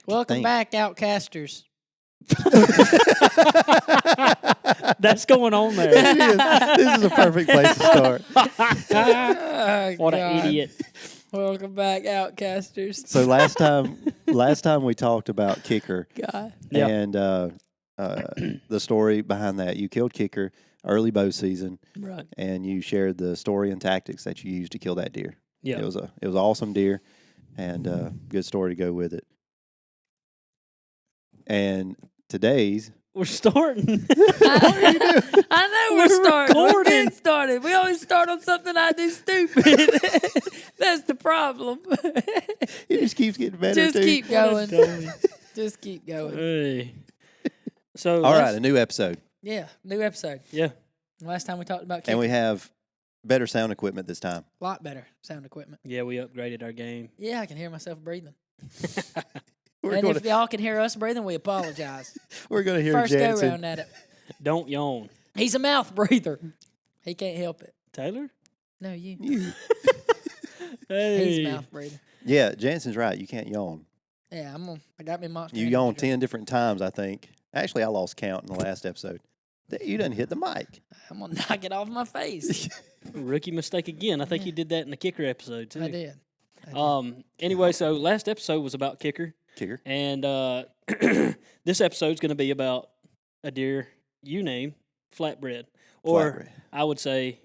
Welcome back, Outcasters. That's going on there. This is a perfect place to start. What an idiot. Welcome back, Outcasters. So last time we talked about Kicker God. and the story behind that. You killed Kicker early bow season, Right. and you shared the story and tactics that you used to kill that deer. Yeah. It was an awesome deer, and good story to go with it. And today's We're starting. I know we're starting. We're recording. getting started. We always start on something I do stupid. That's the problem. it just keeps getting better. Just too. keep going. Dummy. Just keep going. Hey. So All right, a new episode, Yeah, new episode. Yeah. Last time we talked about and kicking. we have better sound equipment this time. A lot better sound equipment. Yeah, we upgraded our game. Yeah, I can hear myself breathing. We're And going if y'all can hear us breathing, we apologize. to hear First go Jansen. round at it. Don't yawn. He's a mouth breather. He can't help it. Taylor? No, you. You. Hey. He's a mouth breather. Yeah, Jansen's right. You can't yawn. Yeah, I got me monster. You Energy yawned drink. 10 different times, I think. Actually, I lost count in the last episode. You didn't hit the mic. I'm gonna knock it off my face. Rookie mistake again. I think you did that in the kicker episode too. I did. Anyway, so last episode was about kicker. Kicker. And this episode's going to be about a deer you named Flatbread. Or Flatbread. I would say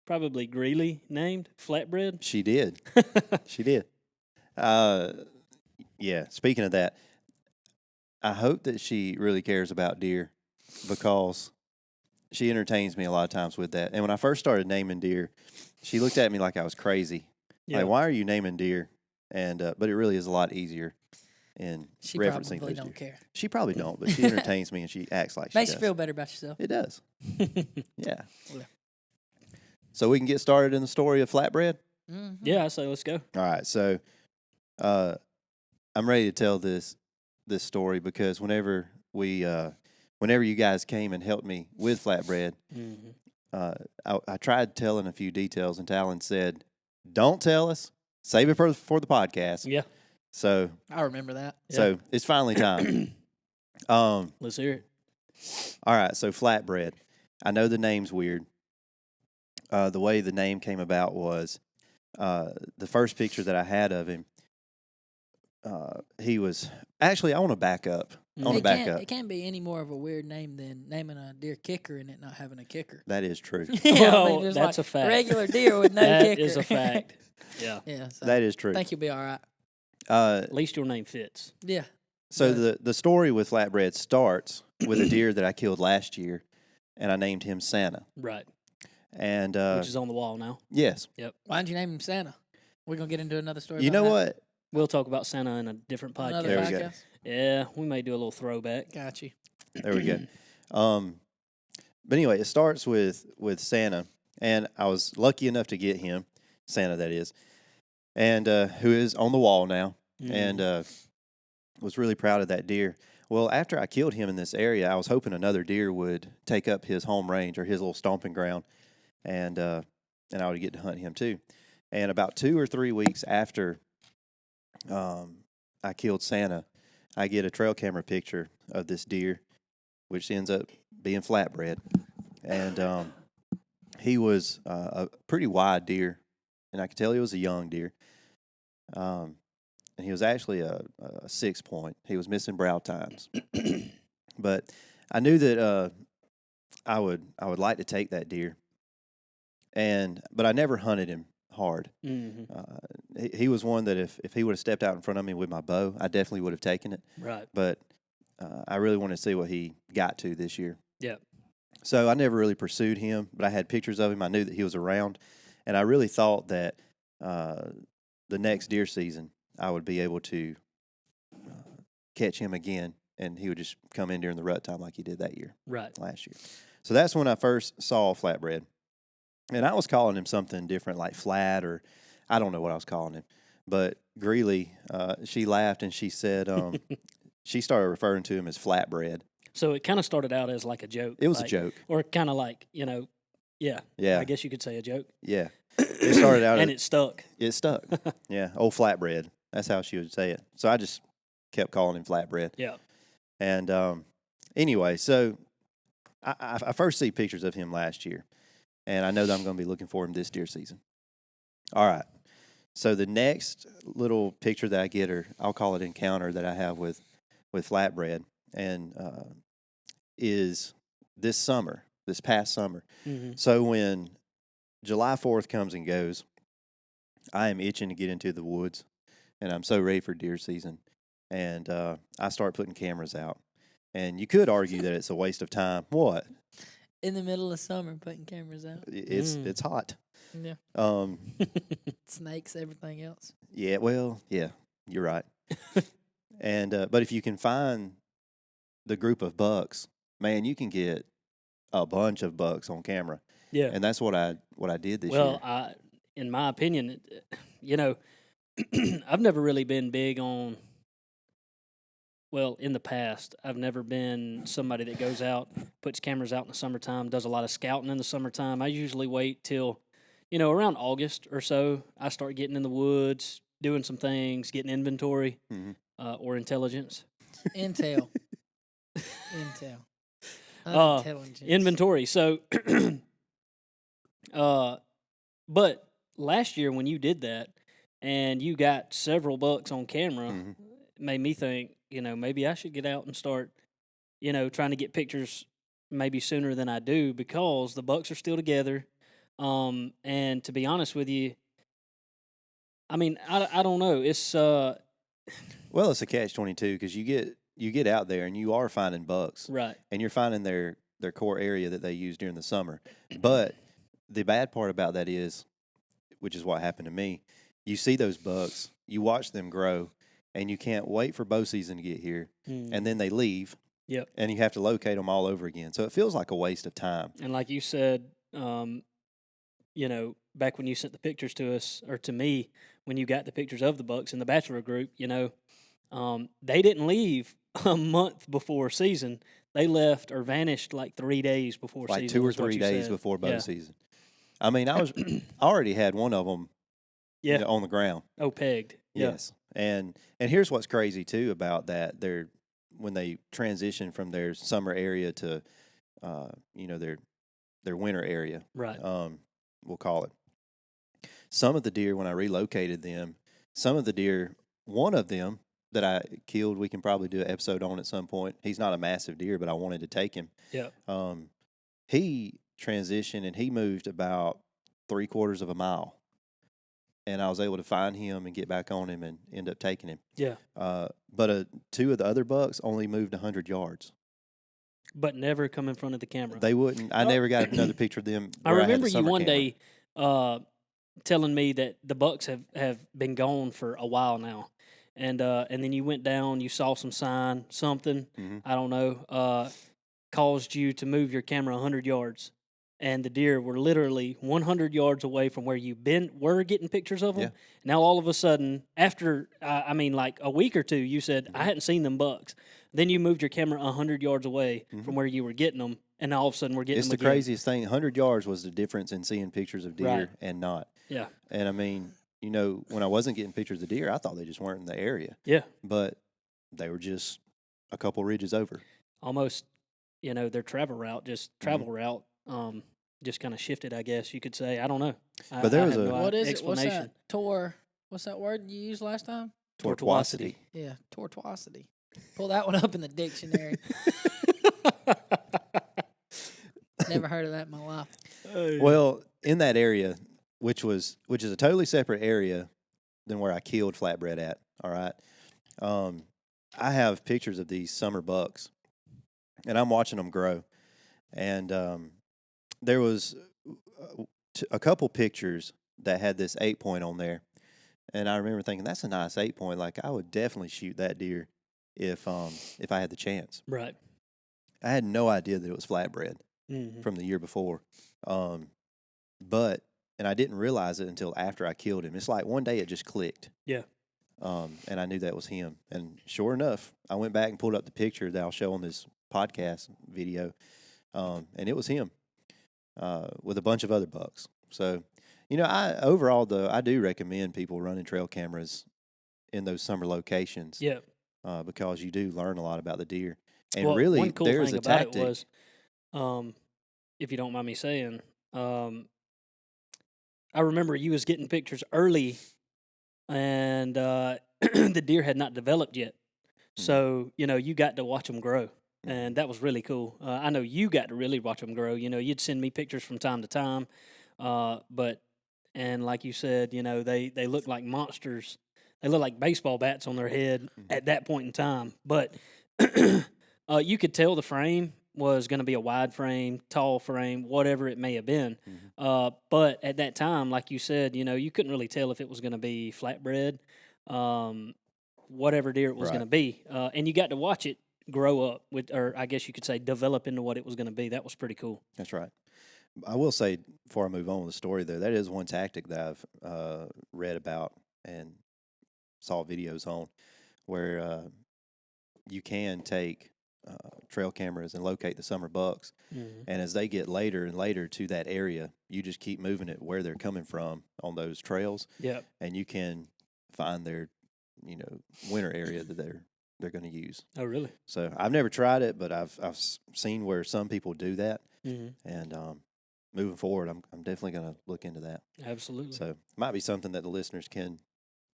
probably Greeley named Flatbread. She did. She did. Yeah, speaking of that, I hope that she really cares about deer because she entertains me a lot of times with that. And when I first started naming deer, she looked at me like I was crazy. Yeah. Like, why are you naming deer? And but it really is a lot easier in She referencing probably those don't deer. care. She probably don't, but she entertains me and she acts like she Makes does. you feel better about yourself. It does. Yeah. Yeah. So we can get started in the story of Flatbread? Mhm. Yeah, I say let's go. All right. So I'm ready to tell this story because whenever you guys came and helped me with Flatbread, I tried telling a few details, and Talon said, "Don't tell us. Save it for the podcast." Yeah, So I remember that. so it's finally time. let's hear it. All right. So Flatbread. I know the name's weird. The way the name came about was the first picture that I had of him. He was actually. I want to back up. I want to back up. It can't be any more of a weird name than naming a deer kicker and it not having a kicker. That is true. Well, just that's like a fact. Regular deer with no That kicker. is a fact. Yeah. Yeah. So That is true. I think you'll be all right. At least your name fits. Yeah. So Yes. the story with Flatbread starts with a deer that I killed last year, and I named him Santa. Right. And Which is on the wall now. yes, Why'd you name him Santa? We're gonna get into another story. you about know that. what? We'll talk about Santa in a different podcast. Another There we go. podcast. Yeah, we may do a little throwback. Got you. There we go. But anyway, it starts with Santa, and I was lucky enough to get him, Santa that is, and who is on the wall now, and was really proud of that deer. Well, after I killed him in this area, I was hoping another deer would take up his home range or his little stomping ground, and I would get to hunt him too. And about 2 or 3 weeks after I killed Santa, I get a trail camera picture of this deer, which ends up being Flatbread. And he was a pretty wide deer, and I could tell he was a young deer. And he was actually a 6-point. He was missing brow tines. But I knew that I would like to take that deer, but I never hunted him hard. He was one that if he would have stepped out in front of me with my bow, I definitely would have taken it. Right. But I really wanted to see what he got to this year. Yeah. So I never really pursued him, but I had pictures of him. I knew that he was around, and I really thought that the next deer season I would be able to catch him again, and he would just come in during the rut time like he did that year, Right. last year. So that's when I first saw Flatbread. And I was calling him something different, like Flat, or I don't know what I was calling him. But Greeley, she laughed and she said, she started referring to him as Flatbread. So it kind of started out as like a joke. It was like, a joke. Or kind of like, yeah. Yeah. I guess you could say a joke. Yeah. It started out And as, it stuck. it stuck. Yeah. Old Flatbread. That's how she would say it. So I just kept calling him Flatbread. Yeah. And anyway, so I first see pictures of him last year, and I know that I'm going to be looking for him this deer season. All right. So the next little picture that I get, or I'll call it encounter that I have with Flatbread, and is this past summer. Mm-hmm. So when July 4th comes and goes, I am itching to get into the woods, and I'm so ready for deer season. And I start putting cameras out. And you could argue that it's a waste of time. What? In the middle of summer, putting cameras out. It's hot. Yeah. Um, Snakes, everything else. yeah, well, yeah, you're right. And but if you can find the group of bucks, man, you can get a bunch of bucks on camera. Yeah. And that's what I did this Well, year. in my opinion, you know, I've never really been big on. Well, in the past, I've never been somebody that goes out, puts cameras out in the summertime, does a lot of scouting in the summertime. I usually wait till, around August or so. I start getting in the woods, doing some things, getting inventory Mhm. Or intelligence. Intel. Intel. Intelligence. Inventory. So, but last year when you did that and you got several bucks on camera, Mhm. it made me think, maybe I should get out and start, trying to get pictures maybe sooner than I do because the bucks are still together. And to be honest with you, I mean, I don't know. It's Well, it's a catch-22 because you get out there and you are finding bucks, right. and you're finding their core area that they use during the summer. But the bad part about that is, which is what happened to me, you see those bucks, you watch them grow, and you can't wait for bow season to get here, and then they leave. Yep. And you have to locate them all over again. So it feels like a waste of time. And like you said, back when you sent the pictures to us or to me, when you got the pictures of the bucks in the bachelor group, they didn't leave a month before season. They left or vanished like 3 days before Like season. 2 or is what 3 you days said. before bow Yeah. season. I mean, I already had one of them Yeah. on the ground. Oh, pegged. Yeah. Yes. And here's what's crazy too about that. When they transition from their summer area to their winter area. Right. We'll call it. Some of the deer, when I relocated them, one of them that I killed, we can probably do an episode on at some point. He's not a massive deer, but I wanted to take him. Yeah. He transitioned and he moved about 3/4 of a mile. And I was able to find him and get back on him and end up taking him. Yeah. But 2 of the other bucks only moved 100 yards. But never come in front of the camera. They wouldn't. I never got another picture of them. I where had remember the you summer one camera. day telling me that the bucks have been gone for a while now, and then you went down, you saw some sign, something Mhm. I don't know, caused you to move your camera 100 yards, and the deer were literally 100 yards away from where you were getting pictures of them. Yeah. Now all of a sudden, after like a week or two, you said I hadn't seen them bucks. Then you moved your camera 100 yards away from where you were getting them, and all of a sudden we're getting It's them the again. craziest thing. 100 yards was the difference in seeing pictures of deer Right. and not. Yeah. And I mean, when I wasn't getting pictures of deer, I thought they just weren't in the area. Yeah. But they were just a couple ridges over. Almost, their travel route just kind of shifted, I guess you could say. I don't know. But there was have a- no What is it? What's explanation. that? What's that word you used last time? Tortuosity. Yeah, tortuosity. Pull that one up in the dictionary. Never heard of that in my life. Well, in that area, which is a totally separate area than where I killed Flatbread at, all right? I have pictures of these summer bucks, and I'm watching them grow. And there was a couple pictures that had this 8-point on there. And I remember thinking, that's a nice 8-point. Like, I would definitely shoot that deer if I had the chance. Right. I had no idea that it was Flatbread Mm-hmm. from the year before. And I didn't realize it until after I killed him. It's like one day it just clicked. Yeah. And I knew that was him. And sure enough, I went back and pulled up the picture that I'll show on this podcast video. And it was him with a bunch of other bucks. So, I do recommend people running trail cameras in those summer locations. Yeah. because you do learn a lot about the deer. And Well, really, one cool there's thing a about tactic. it was, if you don't mind me saying, I remember you was getting pictures early, and the deer had not developed yet. Mhm. So you got to watch them grow, Mhm. and that was really cool. I know you got to really watch them grow. You'd send me pictures from time to time, but and like you said, they look like monsters. They look like baseball bats on their head Mhm. at that point in time. But you could tell the frame was going to be a wide frame, tall frame, whatever it may have been. But at that time, like you said, you couldn't really tell if it was going to be flatbread, whatever deer it was going to be. And you got to watch it grow up or I guess you could say develop into what it was going to be. That was pretty cool. That's right. I will say, before I move on with the story, though, that is one tactic that I've read about and saw videos on, where you can take trail cameras and locate the summer bucks. Mm-hmm. And as they get later and later to that area, you just keep moving it where they're coming from on those trails. Yep. And you can find their, winter area that they're going to use. Oh, really? So I've never tried it, but I've seen where some people do that. Mm-hmm. And moving forward, I'm definitely going to look into that. Absolutely. So it might be something that the listeners can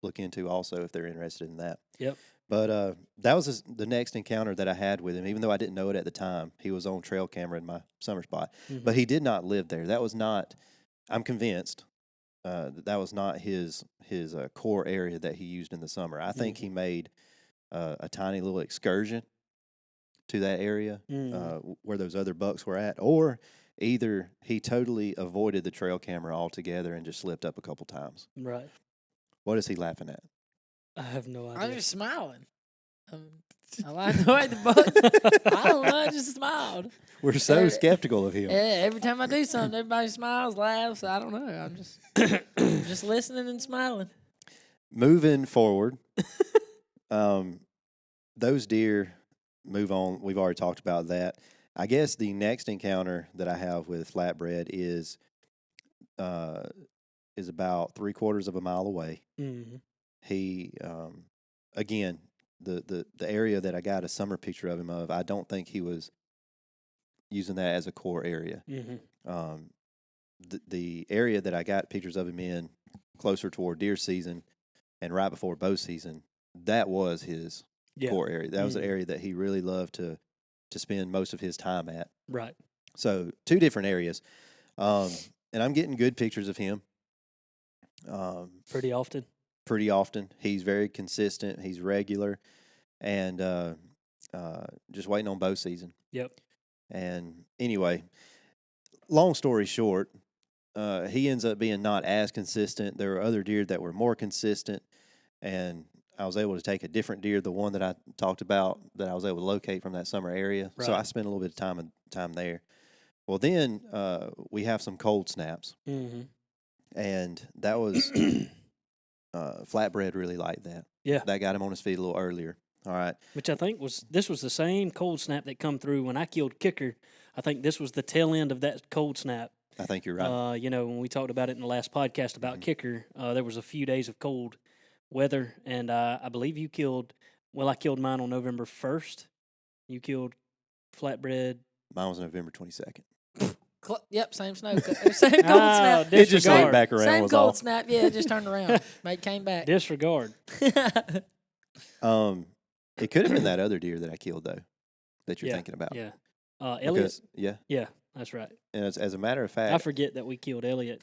look into also if they're interested in that. Yep. But that was the next encounter that I had with him, even though I didn't know it at the time. He was on trail camera in my summer spot, Mm-hmm. but he did not live there. That was not, I'm convinced, that was not his core area that he used in the summer. I think he made a tiny little excursion to that area where those other bucks were at, or either he totally avoided the trail camera altogether and just slipped up a couple times. Right. What is he laughing at? I have no idea. I'm just smiling. I like the way the buck. I don't know. I just smiled. We're so skeptical of him. Every time I do something, everybody smiles, laughs. I don't know. I'm just just listening and smiling. Moving forward, those deer move on. We've already talked about that. I guess the next encounter that I have with Flatbread is about 3/4 of a mile away. Mm-hmm. He again, the area that I got a summer picture of him of, I don't think he was using that as a core area. Mm-hmm. The area that I got pictures of him in closer toward deer season and right before bow season, that was his core area. That was the area that he really loved to spend most of his time at. Right. So 2 different areas, and I'm getting good pictures of him. Pretty often. Pretty often. He's very consistent. He's regular, and just waiting on bow season. Yep. And anyway, long story short, he ends up being not as consistent. There were other deer that were more consistent, and I was able to take a different deer, the one that I talked about that I was able to locate from that summer area. Right. So I spent a little bit of time there. Well, then we have some cold snaps, and that was Flatbread really liked that. Yeah. That got him on his feet a little earlier. All right. Which I think was the same cold snap that come through when I killed Kicker. I think this was the tail end of that cold snap. I think you're right. When we talked about it in the last podcast about Kicker, there was a few days of cold weather, and I believe you killed. Well, I killed mine on November 1st. You killed Flatbread. Mine was November 22nd. Yep, same snow. Same cold snap. It just went back around. Same was cold all. snap. Yeah, it just turned around. Mate came back. Disregard. It could have been that other deer that I killed though, that you're thinking about. Yeah. Elliot. Yeah. Yeah, that's right. And as a matter of fact, I forget that we killed Elliot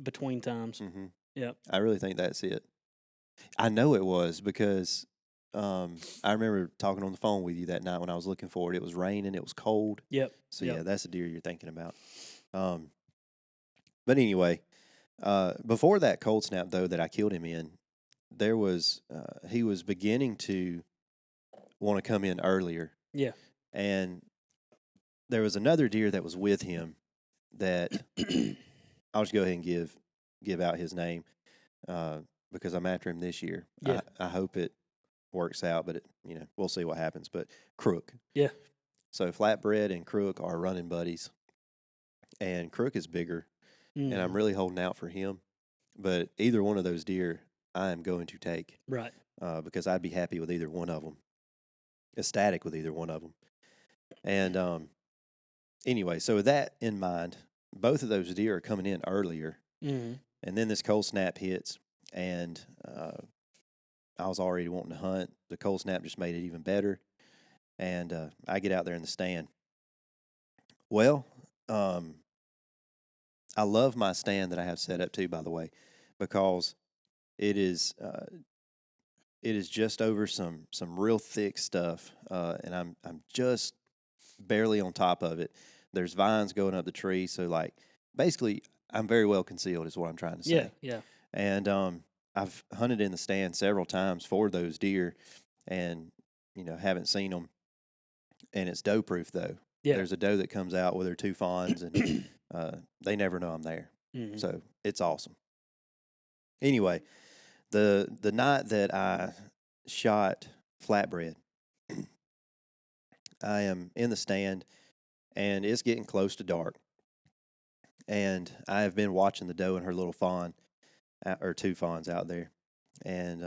between times. Mm-hmm. Yep. I really think that's it. I know it was because I remember talking on the phone with you that night when I was looking for it. It was raining. It was cold. Yep. So yeah, that's the deer you're thinking about. But anyway, before that cold snap though that I killed him in, there was he was beginning to want to come in earlier. Yeah. And there was another deer that was with him that I'll just go ahead and give out his name because I'm after him this year. Yeah. I hope it works out, but we'll see what happens. But Crook. Yeah. So Flatbread and Crook are running buddies, and Crook is bigger, and I'm really holding out for him. But either one of those deer, I am going to take Right. because I'd be happy with either one of them, ecstatic with either one of them. And anyway, so with that in mind, both of those deer are coming in earlier, Mm-hmm. and then this cold snap hits, and I was already wanting to hunt. The cold snap just made it even better, and I get out there in the stand. Well, I love my stand that I have set up too, by the way, because it is just over some real thick stuff, and I'm just barely on top of it. There's vines going up the tree, so like basically I'm very well concealed, is what I'm trying to say. Yeah. And I've hunted in the stand several times for those deer, and haven't seen them. And it's doe proof though. Yeah. There's a doe that comes out with her two fawns, and they never know I'm there. Mm-hmm. So it's awesome. Anyway, the night that I shot Flatbread, I am in the stand, and it's getting close to dark. And I have been watching the doe and her little fawn, or two fawns out there, and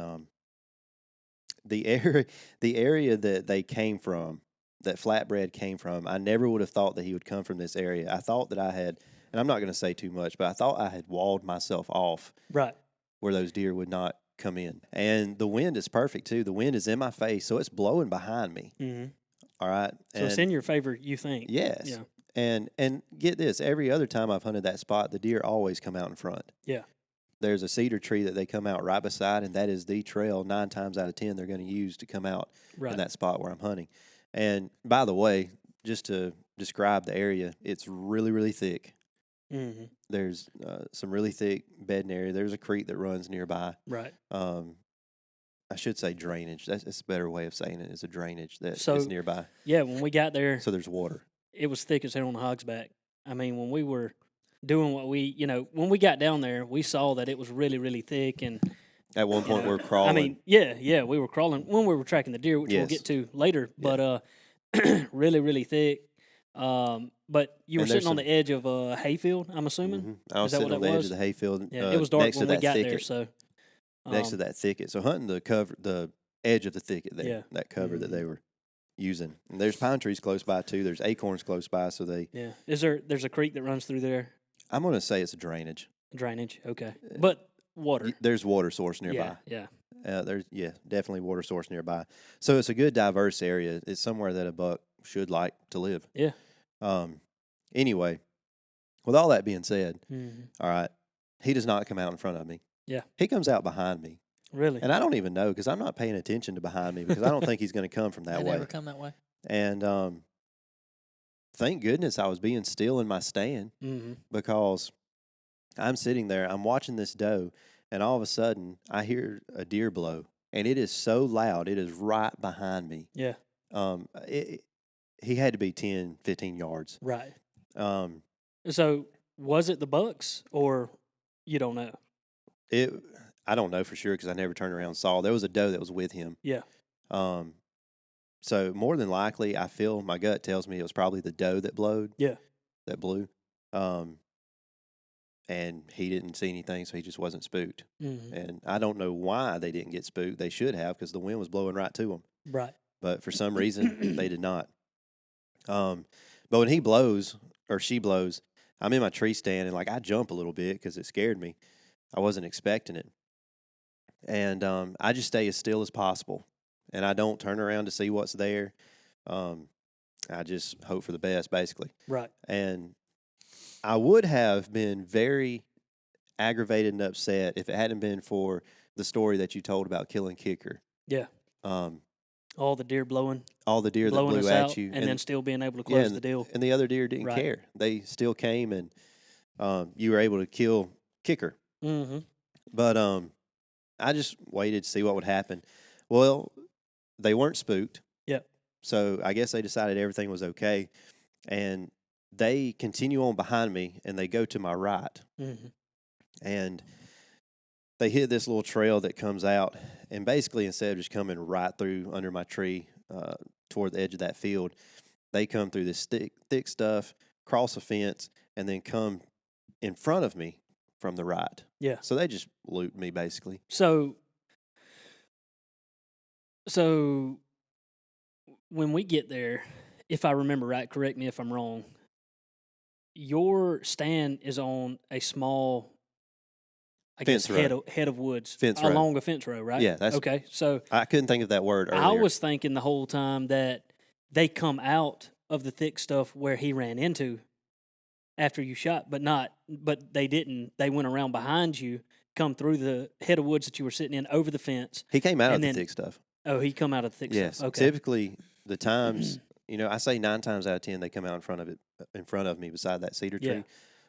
the area that they came from, that Flatbread came from, I never would have thought that he would come from this area. I thought that I had, and I'm not going to say too much, but I thought I had walled myself off Right. where those deer would not come in. And the wind is perfect too. The wind is in my face, so it's blowing behind me. Mm-hmm. All right. So it's in your favor, you think? Yes. Yeah. And get this, every other time I've hunted that spot, the deer always come out in front. Yeah. There's a cedar tree that they come out right beside, and that is the trail 9 times out of 10 they're going to use to come out Right. in that spot where I'm hunting. And by the way, just to describe the area, it's really, really thick. Mm-hmm. There's some really thick bedding area. There's a creek that runs nearby. Right. I should say drainage. That's a better way of saying it. Is a drainage that So- is nearby. Yeah, when we got there, So there's water. it was thick as hell on the hog's back. I mean, when we were doing what when we got down there, we saw that it was really, really thick. And At one point, know, we're crawling. I mean, yeah, we were crawling when we were tracking the deer, which we'll Yes. get to later. But really, really thick. But you were And there's sitting on the edge of a hayfield, I'm assuming. Mhm. I was Is that sitting what on that the edge was? of the hayfield. Yeah, it was dark next to when we that got thicket, there. So next to that thicket. So hunting the edge of the thicket there, Yeah. that cover that Mhm. they were using. And there's pine trees close by too. There's acorns close by. So yeah, there's a creek that runs through there, I'm going to say it's a drainage. drainage. Okay, but water. There's water source nearby. Yeah. There's definitely water source nearby. So it's a good diverse area. It's somewhere that a buck should like to live. Yeah. Anyway, with all that being said, Mm-hmm. all right, he does not come out in front of me. Yeah. He comes out behind me. Really. And I don't even know because I'm not paying attention to behind me because I don't think he's going to come from that They way. never come that way. And thank goodness I was being still in my stand Mm-hmm. because I'm sitting there, I'm watching this doe, and all of a sudden I hear a deer blow, and it is so loud, it is right behind me. Yeah. He had to be 10, 15 yards. Right. Um, So was it the bucks or you don't know? I don't know for sure because I never turned around and saw. There was a doe that was with him. Yeah. So more than likely, I feel my gut tells me it was probably the doe that blowed. Yeah. That blew. And he didn't see anything, so he just wasn't spooked. Mm-hmm. And I don't know why they didn't get spooked. They should have because the wind was blowing right to them. Right. But for some reason, they did not. But when he blows or she blows, I'm in my tree stand and like I jump a little bit because it scared me. I wasn't expecting it. And I just stay as still as possible. And I don't turn around to see what's there. I just hope for the best, basically. Right. And I would have been very aggravated and upset if it hadn't been for the story that you told about killing Kicker. Yeah. All the deer blowing All the deer that blowing blew us at out, you. and then still being able to close and, the deal. And the other deer didn't Right. care. They still came, and you were able to kill Kicker. Mm-hmm. But I just waited to see what would happen. Well, they weren't spooked. Yep. So I guess they decided everything was okay. And they continue on behind me, and they go to my right. Mm-hmm. And they hit this little trail that comes out. And basically, instead of just coming right through under my tree toward the edge of that field, they come through this thick stuff, cross a fence, and then come in front of me from the right. Yeah. So they just looped me, basically. So So when we get there, if I remember right, correct me if I'm wrong. Your stand is on a small, I Fence guess, row. head of woods Fence row. along a fence row, right? Yeah, that's. Okay. So I couldn't think of that word earlier. I was thinking the whole time that they come out of the thick stuff where he ran into after you shot, but they didn't. They went around behind you, come through the head of woods that you were sitting in, over the fence. He came out of and the then- thick stuff. Oh, he come out of the thick Yes. stuff. Okay. Typically, the times, I say 9 times out of 10 they come out in front of me beside that cedar tree. Yeah.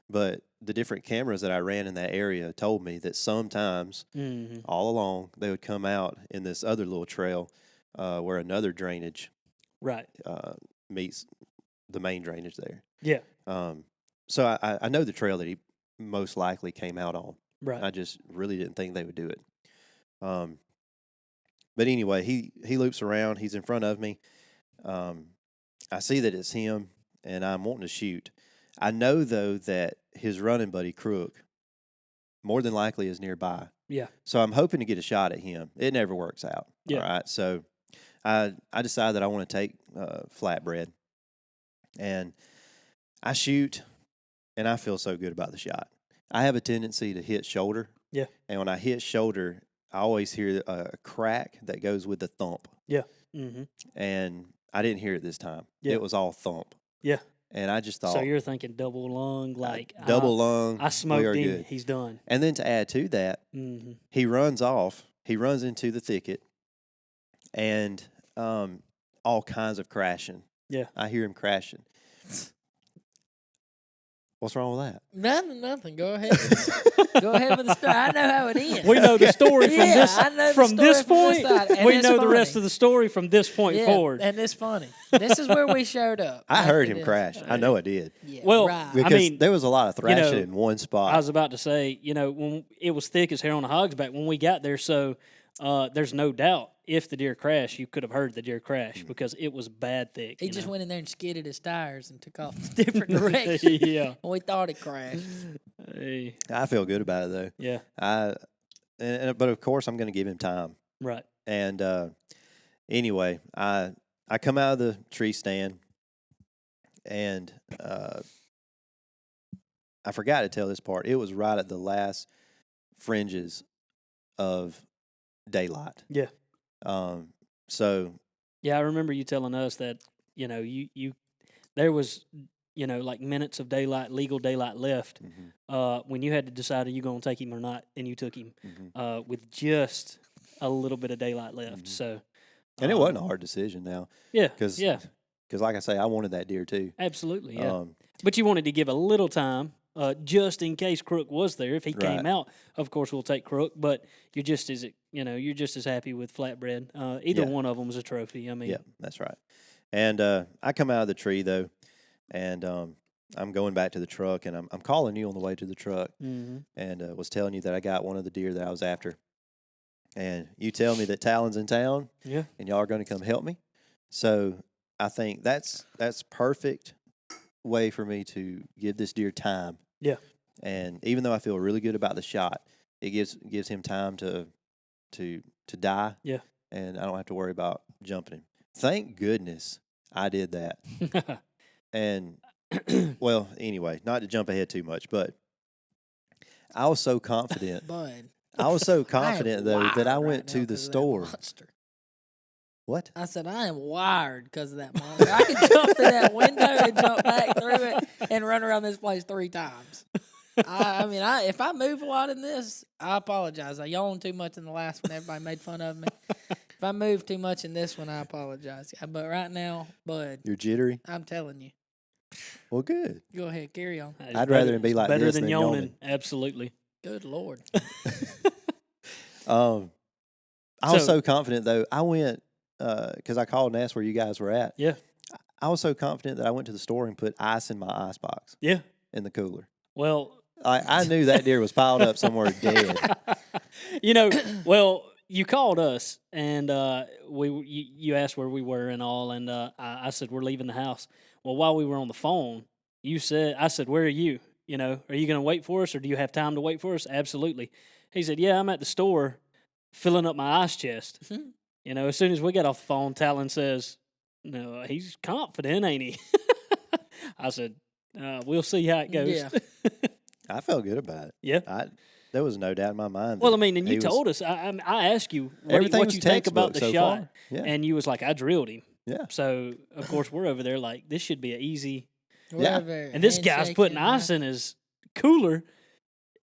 But the different cameras that I ran in that area told me that sometimes, Mm-hmm. all along, they would come out in this other little trail where another drainage Right. meets the main drainage there. Yeah. So I know the trail that he most likely came out on. Right. I just really didn't think they would do it. But anyway, he loops around. He's in front of me. I see that it's him, and I'm wanting to shoot. I know, though, that his running buddy, Crook, more than likely is nearby. Yeah. So I'm hoping to get a shot at him. It never works out. Yeah. All right. So I decide that I want to take Flatbread. And I shoot, and I feel so good about the shot. I have a tendency to hit shoulder. Yeah. And when I hit shoulder, I always hear a crack that goes with the thump. Yeah. Mm-hmm. And I didn't hear it this time. Yeah. It was all thump. Yeah. And I just thought. So you're thinking double lung, like double lung. I smoked we are him. good. He's done. And then to add to that, Mm-hmm. he runs off. He runs into the thicket, and all kinds of crashing. Yeah. I hear him crashing. What's wrong with that? Nothing. Go ahead. Go ahead with the story. I know how it ends. We know the story from Yeah, this I know the from story this from this point. side, and We it's know the rest funny. of the story from this point Yeah, forward. and it's funny. This is where we showed up. I heard him After crash. this. I know I did. Yeah, Well, right. Because mean, there was a lot of thrashing know, in one spot. I was about to say, when it was thick as hair on a hog's back when we got there, so there's no doubt if the deer crashed, you could have heard the deer crash because it was bad thick. He you just know? Went in there and skidded his tires and took off in a different direction. Yeah. And we thought it crashed. Hey. I feel good about it though. Yeah. But of course I'm going to give him time. Right. And anyway, I come out of the tree stand, and I forgot to tell this part. It was right at the last fringes of daylight. Yeah. So Yeah, I remember you telling us that, you there was, like minutes of daylight, legal daylight left when you had to decide are you going to take him or not, and you took him with just a little bit of daylight left. So, and it wasn't a hard decision now. Yeah, Because yeah, like I say, I wanted that deer too. absolutely, yeah. But you wanted to give a little time just in case Crook was there. If he came Right. out, of course we'll take Crook. But you're just as you're just as happy with Flatbread. Either Yeah. one of them was a trophy. I mean, Yeah, that's right. And I come out of the tree though, and I'm going back to the truck, and I'm calling you on the way to the truck, mhm. and was telling you that I got one of the deer that I was after, and you tell me that Talon's in town, Yeah. and y'all are going to come help me. So I think that's perfect way for me to give this deer time. Yeah. And even though I feel really good about the shot, it gives him time to die. Yeah. And I don't have to worry about jumping him. Thank goodness I did that. And well, anyway, not to jump ahead too much, but I was so confident. Bud. I was so I am confident though that I wired went right to now the 'cause of that store. monster. What? I said, I am wired because of that monster. I could jump through that window and jump back through it and run around this place 3 times. I mean, if I move a lot in this, I apologize. I yawned too much in the last one. Everybody made fun of me. If I move too much in this one, I apologize. But right now, Bud, You're jittery? I'm telling you. Well, good. Go ahead, carry on. It's I'd rather it be it's like better this than than yawning. yawning. Absolutely. Good Lord. I was So- so confident though. I went because I called and asked where you guys were at. Yeah. I was so confident that I went to the store and put ice in my ice box Yeah. in the cooler. Well, I knew that deer was piled up somewhere dead. well, you called us and you asked where we were and all, and I said we're leaving the house. Well, while we were on the phone, I said, where are you? Are you going to wait for us, or do you have time to wait for us? Absolutely. He said, yeah, I'm at the store filling up my ice chest. You know, as soon as we got off the phone, Talon says, "No, he's confident, ain't he?" I said, "We'll see how it goes." Yeah. I felt good about it. Yeah. There was no doubt in my mind. Well, that I mean, and you he was- told us. I asked you Everything what was you think about the textbook so shot, far. Yeah. and you was like, "I drilled him." Yeah. So of course we're over there like this should be an easy. Yeah. And this guy's putting ice in his cooler.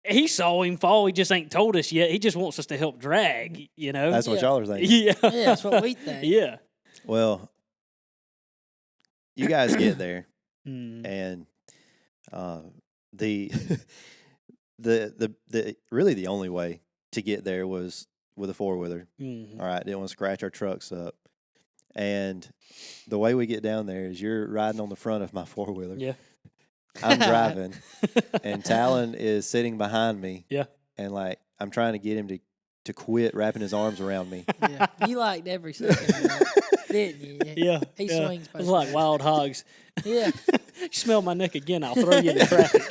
He saw him fall. He just ain't told us yet. He just wants us to help drag. You know. That's what Yeah. y'all are thinking. Yeah. Yeah, that's what we think. Yeah. Well, you guys get there, Mm. and the the really the only way to get there was with a 4-wheeler. Mhm. All right, didn't want to scratch our trucks up, and the way we get down there is you're riding on the front of my 4-wheeler. Yeah. I'm driving, and Talon is sitting behind me. Yeah. And like I'm trying to get him to quit wrapping his arms around me. Yeah. You liked every second of that, didn't you? Yeah. He yeah. swings It was both like ways. wild hogs. Yeah. You smell my neck again, I'll throw you in traffic.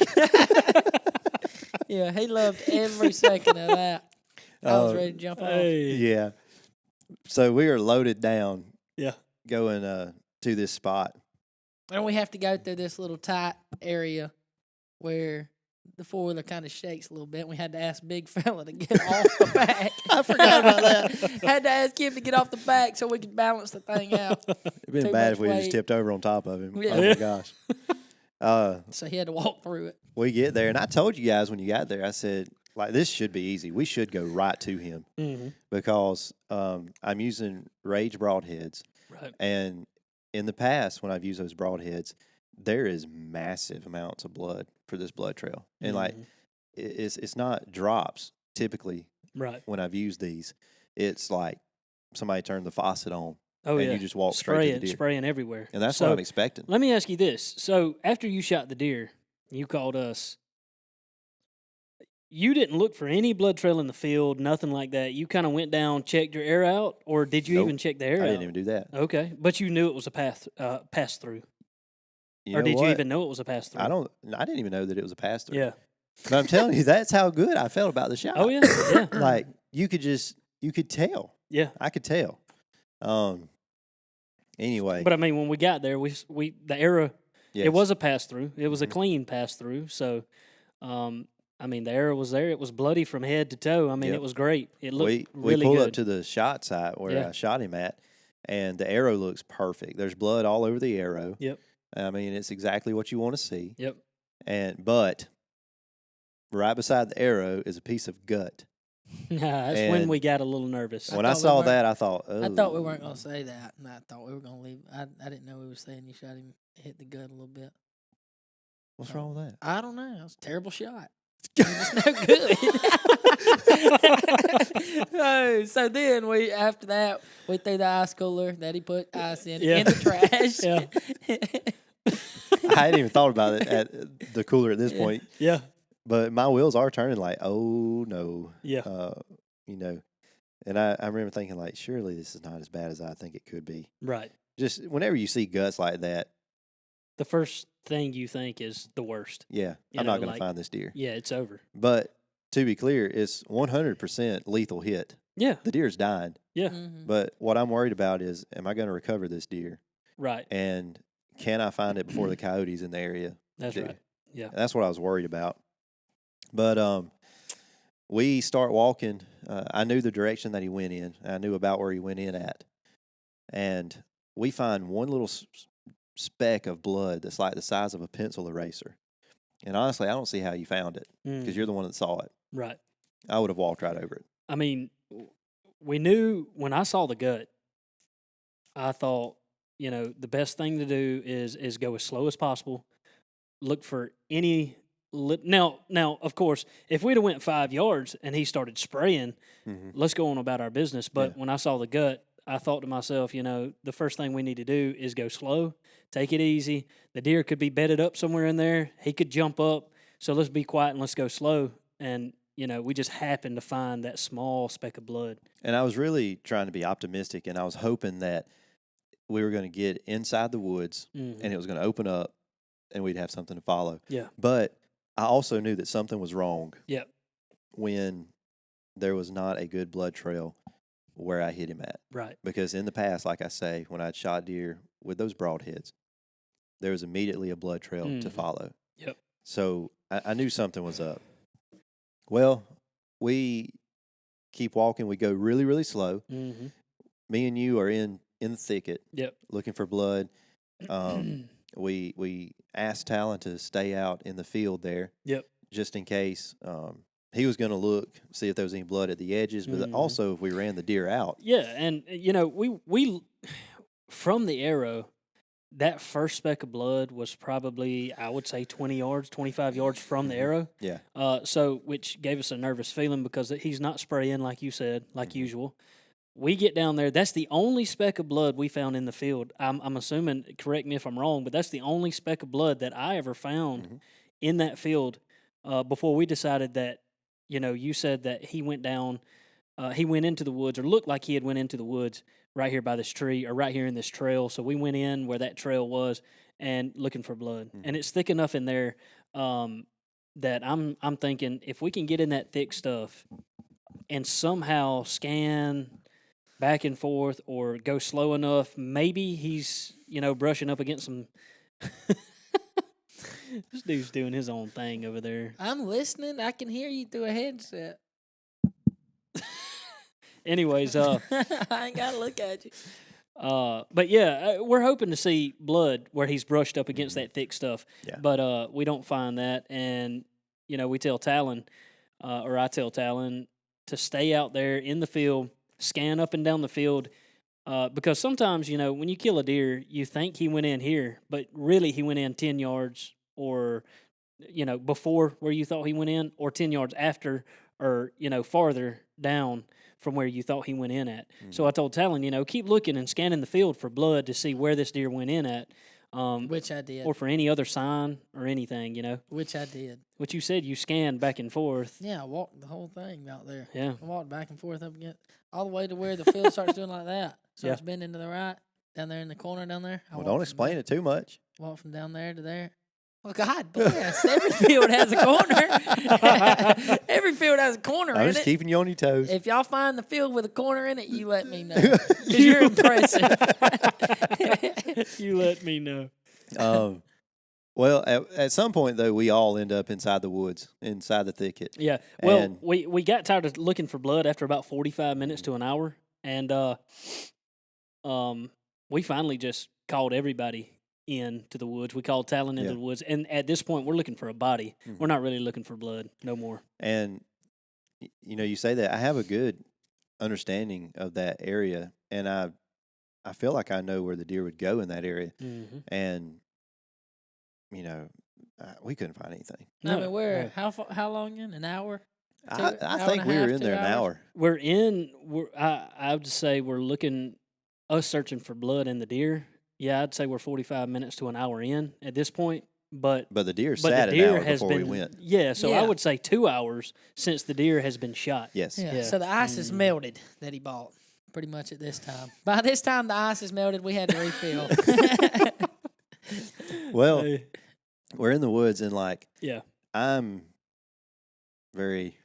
Yeah, he loved every second of that. I was Oh, ready to jump off. Hey. Yeah. So we are loaded down Yeah. going to this spot. And we have to go through this little tight area where the 4-wheeler kind of shakes a little bit. We had to ask Big Fella to get off the back. I forgot about that. Had to ask him to get off the back so we could balance the thing out. It'd been Too bad much if we just weight. tipped over on top of him. Yeah. Oh my gosh. So he had to walk through it. We get there, and I told you guys when you got there, I said, like, this should be easy. We should go right to him Mhm. because I'm using Rage broadheads. Right. And in the past, when I've used those broadheads, there is massive amounts of blood for this blood trail. And like, Mhm. it's not drops typically Right. when I've used these. It's like somebody turned the faucet on Oh and yeah. you just walk straight to the deer. Spraying everywhere. And that's so, what I'm expecting. Let me ask you this. So after you shot the deer, you called us. You didn't look for any blood trail in the field, nothing like that. You kind of went down, checked your air out, or did you Nope. even check the air I out? didn't even do that. Okay, but you knew it was a pass through, You or know did you what? even know it was a pass through? I didn't even know that it was a pass through. Yeah. But I'm telling you, that's how good I felt about the shot. Oh yeah. Yeah. Like you could tell. Yeah. I could tell. Anyway. But I mean, when we got there, we the arrow. yes. It was a pass through. It was a Mhm. clean pass through. So, I mean, the arrow was there. It was bloody from head to toe. I mean, Yep. it was great. It looked we really pull good. up to the shot site where Yeah. I shot him at, and the arrow looks perfect. There's blood all over the arrow. Yep. I mean, it's exactly what you want to see. Yep. But right beside the arrow is a piece of gut. That's when And we got a little nervous. When thought I we saw weren't- that, I thought, oh. I thought we weren't going to say that, and I thought we were going to leave. I didn't know we were saying you shot him, hit the gut a little bit. What's wrong with that? I don't know. It was a terrible shot. It was no good. Oh, so then after that, we threw the ice cooler that he put ice in Yeah. the trash. Yeah. I hadn't even thought about it at the cooler at this Yeah. point. Yeah. But my wheels are turning like, oh no. Yeah. You know. And I remember thinking like, surely this is not as bad as I think it could be. Right. Just whenever you see guts like that, The first thing you think is the worst. yeah, You I'm know, not going like- to find this deer. Yeah, it's over. But to be clear, it's 100% lethal hit. Yeah. The deer's dying. Yeah. Mhm. But what I'm worried about is, am I going to recover this deer? Right. And can I find it before the coyotes in the area? That's do? right. Yeah. That's what I was worried about. But we start walking. I knew the direction that he went in. I knew about where he went in at. And we find one little speck of blood that's like the size of a pencil eraser. And honestly, I don't see how you found it because you're the one that saw it. Right. I would have walked right over it. I mean, we knew when I saw the gut, I thought, you know, the best thing to do is go as slow as possible. Look for any now, of course, if we'd have went 5 yards and he started spraying, Mm-hmm. let's go on about our business. But Yeah. when I saw the gut, I thought to myself, you know, the first thing we need to do is go slow, take it easy. The deer could be bedded up somewhere in there. He could jump up. So let's be quiet and let's go slow. And, you know, we just happened to find that small speck of blood. And I was really trying to be optimistic, and I was hoping that we were going to get inside the woods Mhm. and it was going to open up and we'd have something to follow. Yeah. But I also knew that something was wrong Yep. when there was not a good blood trail where I hit him at. Right. Because in the past, like I say, when I'd shot deer with those broadheads, there was immediately a blood trail to follow. Yep. So I knew something was up. Well, we keep walking. We go really, really slow. Mm-hmm. Me and you are in the thicket. Yep. Looking for blood. We asked Talon to stay out in the field there. Yep. Just in case he was going to look, see if there was any blood at the edges, but also if we ran the deer out. Yeah, and we from the arrow, that first speck of blood was probably, I would say, 20 yards, 25 yards from the arrow. Yeah. So which gave us a nervous feeling because he's not spraying like you said, like usual. We get down there. That's the only speck of blood we found in the field. I'm assuming, correct me if I'm wrong, but that's the only speck of blood that I ever found in that field before we decided that, you said that he went down, he went into the woods or looked like he had went into the woods right here by this tree or right here in this trail. So we went in where that trail was and looking for blood. And it's thick enough in there that I'm thinking if we can get in that thick stuff and somehow scan back and forth or go slow enough, maybe he's, brushing up against some. This dude's doing his own thing over there. I'm listening. I can hear you through a headset. Anyways, I ain't got to look at you. but yeah, we're hoping to see blood where he's brushed up against that thick stuff. Yeah. But we don't find that, and we tell Talon, or I tell Talon to stay out there in the field, scan up and down the field, because sometimes when you kill a deer, you think he went in here, but really he went in 10 yards or before where you thought he went in, or 10 yards after, or farther down from where you thought he went in at. So I told Talon, keep looking and scanning the field for blood to see where this deer went in at. Which I did. Or for any other sign or anything, Which I did. What you said, you scanned back and forth. Yeah, I walked the whole thing out there. Yeah. I walked back and forth up against, all the way to where the field starts doing like that. So it's bending to the right, down there in the corner down there. Well, don't explain it too much. Walk from down there to there. Well, God bless. Every field has a corner. Every field has a corner in it. I'm just keeping you on your toes. If y'all find the field with a corner in it, you let me know. Because you're impressive. You let me know. Well, at some point, though, we all end up inside the woods, inside the thicket. Yeah. Well, we got tired of looking for blood after about 45 minutes to an hour. And we finally just called everybody into the woods. We called Talon into the woods. And at this point, we're looking for a body. We're not really looking for blood no more. And, you say that. I have a good understanding of that area. And I feel like I know where the deer would go in that area. And, we couldn't find anything. I mean, how long in? An hour? I think we were in there an hour. I would say we're looking, us searching for blood in the deer. Yeah, I'd say we're 45 minutes to an hour in at this point. But the deer sat an hour before we went. Yeah, so I would say 2 hours since the deer has been shot. Yes. Yeah. So the ice is melted that he bought pretty much at this time. By this time, the ice is melted. We had to refill. Well, we're in the woods and I'm very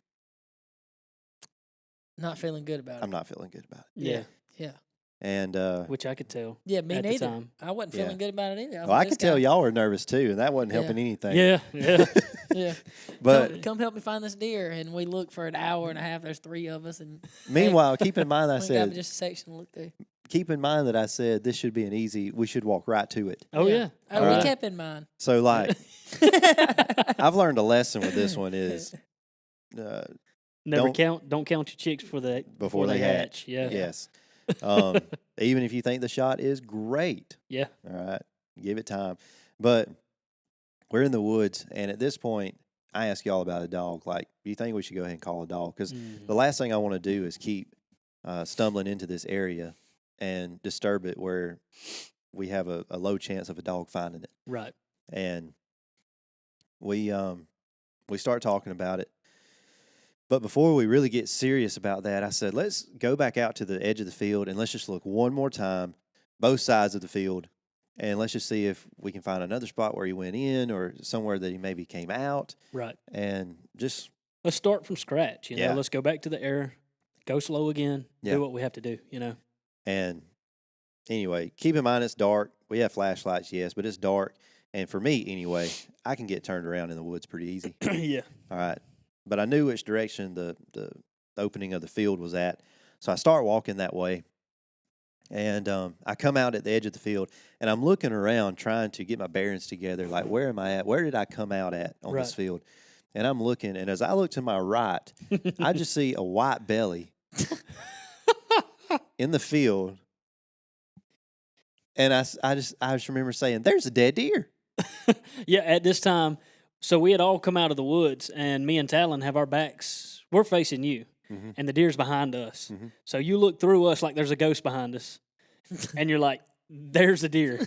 not feeling good about it. I'm not feeling good about it. Yeah. And which I could tell. Yeah, me at neither. the time. I wasn't feeling good about it either. I could tell y'all were nervous too, and that wasn't helping anything. Yeah. Yeah. But come help me find this deer, and we look for an hour and a half. There's 3 of us, and meanwhile, keep in mind I got said just a section to look through. Keep in mind that I said this should be an easy. We should walk right to it. Oh yeah. Oh, we kept in mind. So I've learned a lesson with this one is don't count your chicks before they hatch. Yeah. Yes. Even if you think the shot is great. Yeah. All right. Give it time. But we're in the woods, and at this point, I ask y'all about a dog. Like, do you think we should go ahead and call a dog? Because the last thing I want to do is keep stumbling into this area and disturb it where we have a low chance of a dog finding it. Right. And we start talking about it. But before we really get serious about that, I said, let's go back out to the edge of the field and let's just look one more time, both sides of the field, and let's just see if we can find another spot where he went in or somewhere that he maybe came out. Right. And just... Let's start from scratch. Yeah. Let's go back to the go slow again, Yeah. do what we have to do, you know. And anyway, keep in mind it's dark. We have flashlights, yes, but it's dark. And for me, anyway, I can get turned around in the woods pretty easy. Yeah. All right. But I knew which direction the opening of the field was at. So I start walking that way. And I come out at the edge of the field, and I'm looking around trying to get my bearings together. Like, where am I at? Where did I come out at on this Right. field? And I'm looking, and as I look to my right, I just see a white belly in the field. And I just remember saying, "There's a dead deer." Yeah, at this time, so we had all come out of the woods, and me and Talon have our backs. We're facing you, and the deer's behind us. So you look through us like there's a ghost behind us, and you're like, "There's a deer,"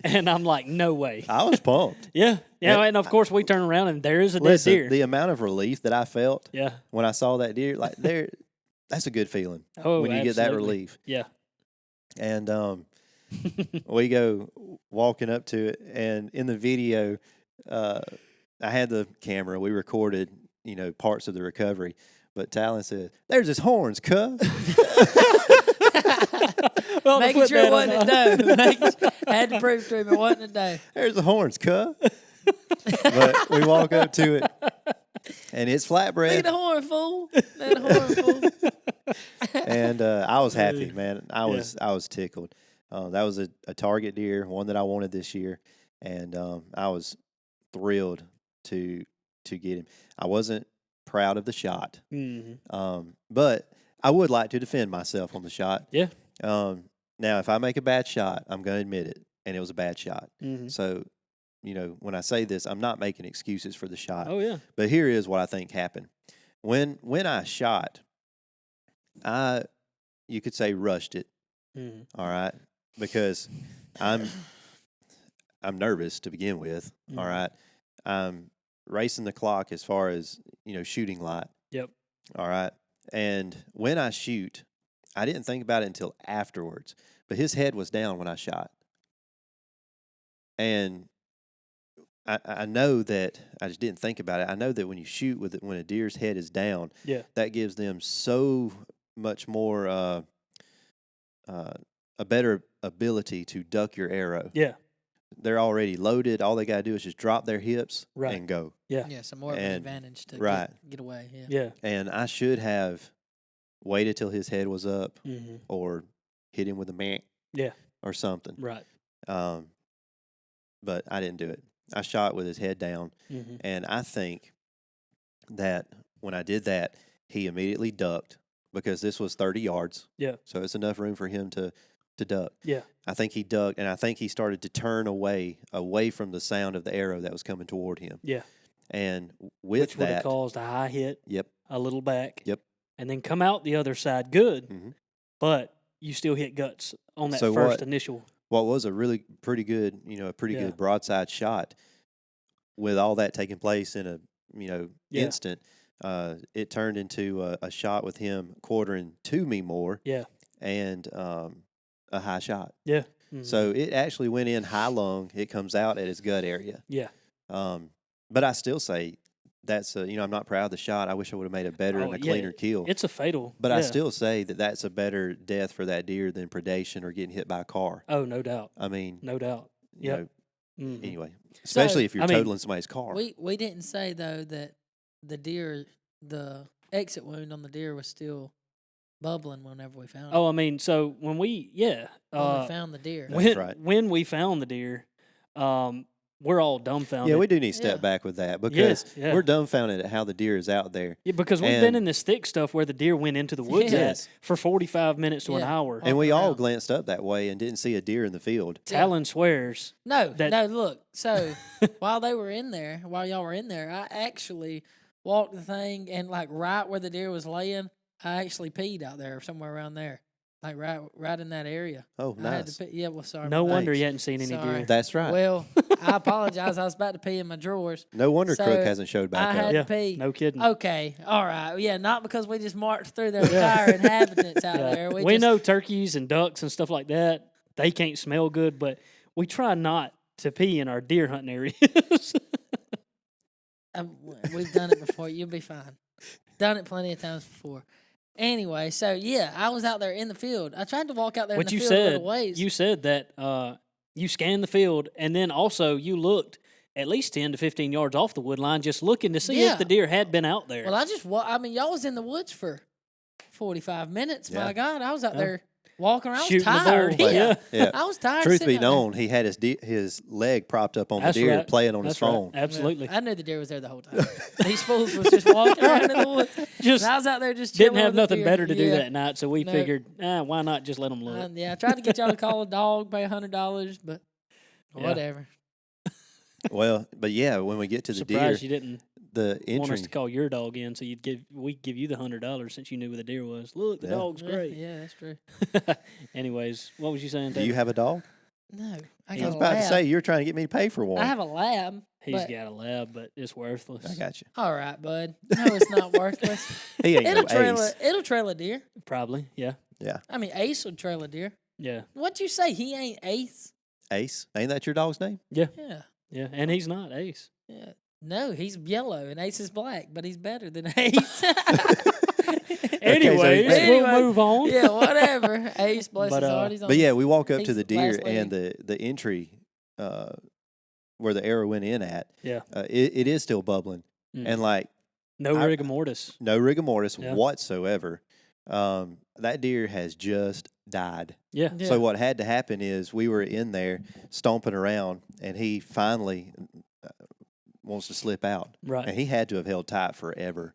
and I'm like, "No way." I was pumped. Yeah, and of course we turn around and there is a dead Listen, deer. the amount of relief that I felt Yeah. when I saw that deer, like that's a good feeling Oh, when you get that absolutely. relief. Yeah. And we go walking up to it, and in the video, I had the camera. We recorded, parts of the recovery. But Talon said, "There's his horns, cuh." Well, Making sure it wasn't a doe. Had to prove to him it wasn't a doe. There's the horns, cuh. But we walk up to it, and it's Look at flatbread. the horn, fool. That horn, fool. And I was happy, man. I was tickled. That was a target deer, one that I wanted this year, and I was thrilled to get him. I wasn't proud of the shot, but I would like to defend myself on the shot. Yeah. Now, if I make a bad shot, I'm going to admit it, and it was a bad shot. So, when I say this, I'm not making excuses for the shot. Oh, yeah. But here is what I think happened. When I shot, you could say rushed it. All right, because I'm nervous to begin with. All right, I'm racing the clock as far as shooting light. Yep. All right, and when I shoot, I didn't think about it until afterwards. But his head was down when I shot, and I know that I just didn't think about it. I know that when you shoot when a deer's head is down, that gives them so much more a better ability to duck your arrow. Yeah. They're already loaded. All they got to do is just drop their hips and go. Yeah. Yeah, so more of an advantage to get away. Yeah. Yeah. And I should have waited till his head was up or hit him with a meh or something. Right. But I didn't do it. I shot with his head down. And I think that when I did that, he immediately ducked because this was 30 yards. Yeah. So it's enough room for him to duck. Yeah. I think he ducked, and I think he started to turn away from the sound of the arrow that was coming toward him. Yeah. And with Which would have that, caused a high hit. Yep. A little back. Yep. And then come out the other side good, but you still hit guts on that first initial. What was a really pretty good, good broadside shot. With all that taking place in a instant, it turned into a shot with him quartering to me more. Yeah. And a high shot. Yeah. So it actually went in high lung. It comes out at his gut area. Yeah. But I still say that's I'm not proud of the shot. I wish I would have made a better and a cleaner kill. It's a fatal. But I still say that that's a better death for that deer than predation or getting hit by a car. Oh, no doubt. I mean, no doubt. Yeah. Anyway, especially if you're totaling somebody's car. We didn't say though that the exit wound on the deer was still bubbling whenever we found it. Oh, I mean, so when we found the deer. That's right. When we found the deer, we're all dumbfounded. Yeah, we do need to step back with that because we're dumbfounded at how the deer is out there. Yeah, because we've been in this thick stuff where the deer went into the woods for 45 minutes to an hour. And we all glanced up that way and didn't see a deer in the field. Talon swears. No, look. So while y'all were in there, I actually walked the thing and right where the deer was laying, I actually peed out there somewhere around there. Like right in that area. Oh, nice. I had to pee. Well, sorry. No wonder you hadn't seen any deer. That's right. Well, I apologize. I was about to pee in my drawers. No wonder Crook hasn't showed back up. I had to pee. No kidding. Okay. All right. Yeah, not because we just marched through their entire inhabitants out there. We know turkeys and ducks and stuff like that, they can't smell good, but we try not to pee in our deer hunting areas. We've done it before. You'll be fine. Done it plenty of times before. Anyway, so yeah, I was out there in the field. I tried to walk out there What in the you field a said, little ways. you said that you scanned the field, and then also you looked at least 10 to 15 yards off the wood line, just looking to see Yeah. if the deer had been out there. Well, I mean, y'all was in the woods for 45 minutes. Yeah. My God, I was out Yeah. there walking around. I was Shooting the tired. bull. Yeah. Yeah. I was tired. Truth sitting be out there. known, he had his leg propped up on That's the deer, right. playing on his That's right. phone. Absolutely. I knew the deer was there the whole time. These fools was just walking around in the woods. Just And I was out there just chilling didn't have with the nothing deer. better to do Yeah. that night, so we No. figured, why not just let them look? Yeah, I tried to get y'all to call a dog, pay $100, but Yeah. whatever. Well, but yeah, when we get to the Surprised deer, you didn't the want us entry, to call your dog in, so we'd give you the $100 since you knew where the deer was. Look, the Yeah. dog's great. Yeah, that's true. Anyways, what was you saying? do you Taylor? have a dog? No, I I got was a about to lab. say, you're trying to get me to pay for one. I have a lab. He's but- got a lab, but it's worthless. I got you. All right, bud. No, it's not worthless. He ain't It'll no trail ace. it'll trail a deer. Probably, yeah, I mean, Ace would trail a deer. yeah, What'd you say? He ain't Ace? Ace? Ain't that your dog's name? Yeah. yeah. And he's not Ace. Yeah. No, he's yellow and Ace is black, but he's better than Ace. Anyways, Anyway, we'll move on. yeah, whatever. Ace, bless But, his heart. He's on But yeah, his- we walk up to he's the deer last and leg. the entry where the arrow went in at. Yeah. It is still bubbling. Mm. And like No I- rigor mortis. no rigor mortis Yeah. whatsoever. That deer has just died. Yeah. Yeah. So what had to happen is we were in there stomping around, and he finally wants to slip out, Right. and he had to have held tight forever.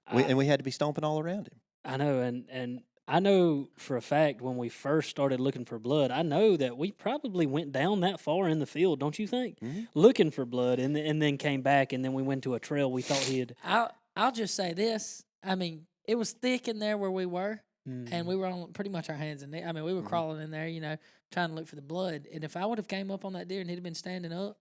And we had to be stomping all around him. I know, and I know for a fact when we first started looking for blood, I know that we probably went down that far in the field, don't you think? Mhm. Looking for blood, and then came back, and then we went to a trail we thought he had. I'll just say this. I mean, it was thick in there where we were, Mm. and we were on pretty much our hands and knees. I mean, we were crawling in there, trying to look for the blood. And if I would have came up on that deer and he'd have been standing up,